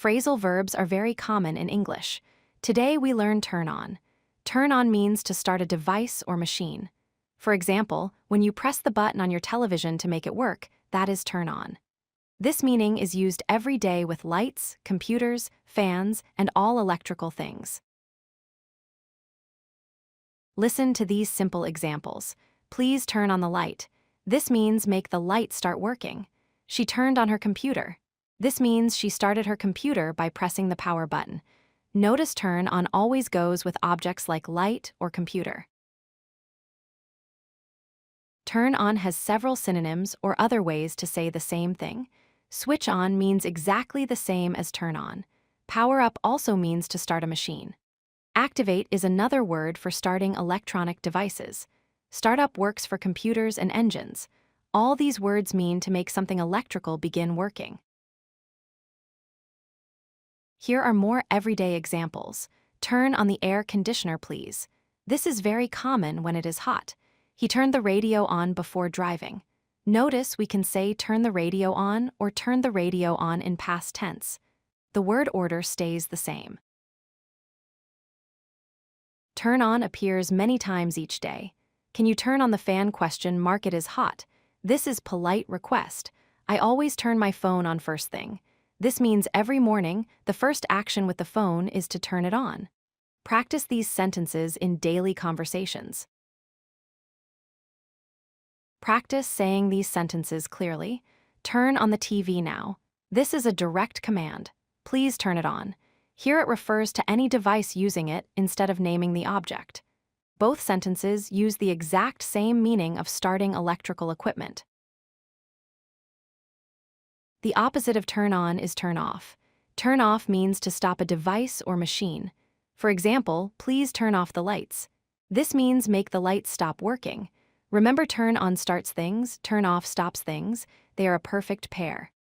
Phrasal verbs are very common in English. Today we learn turn on. Turn on means to start a device or machine. For example, when you press the button on your television to make it work, that is turn on. This meaning is used every day with lights, computers, fans, and all electrical things. Listen to these simple examples. Please turn on the light. This means make the light start working. She turned on her computer. This means she started her computer by pressing the power button. Notice turn on always goes with objects like light or computer. Turn on has several synonyms or other ways to say the same thing. Switch on means exactly the same as turn on. Power up also means to start a machine. Activate is another word for starting electronic devices. Startup works for computers and engines. All these words mean to make something electrical begin working. Here are more everyday examples. Turn on the air conditioner, please. This is very common when it is hot. He turned the radio on before driving. Notice we can say turn the radio on or turn the radio on in past tense. The word order stays the same. Turn on appears many times each day. Can you turn on the fan? Mark it as hot. This is polite request. I always turn my phone on first thing. This means every morning, the first action with the phone is to turn it on. Practice these sentences in daily conversations. Practice saying these sentences clearly. Turn on the TV now. This is a direct command. Please turn it on. Here it refers to any device using it instead of naming the object. Both sentences use the exact same meaning of starting electrical equipment. The opposite of turn on is turn off. Turn off means to stop a device or machine. For example, please turn off the lights. This means make the lights stop working. Remember, turn on starts things, turn off stops things. They are a perfect pair.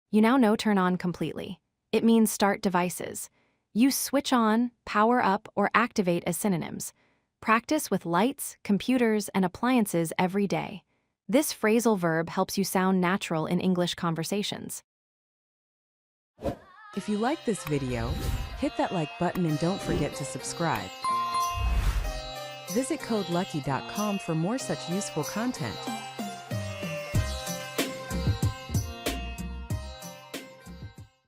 You now know turn on completely. It means start devices. Use switch on, power up, or activate as synonyms. Practice with lights, computers, and appliances every day. This phrasal verb helps you sound natural in English conversations. If you like this video, hit that like button and don't forget to subscribe. Visit codelucky.com for more such useful content.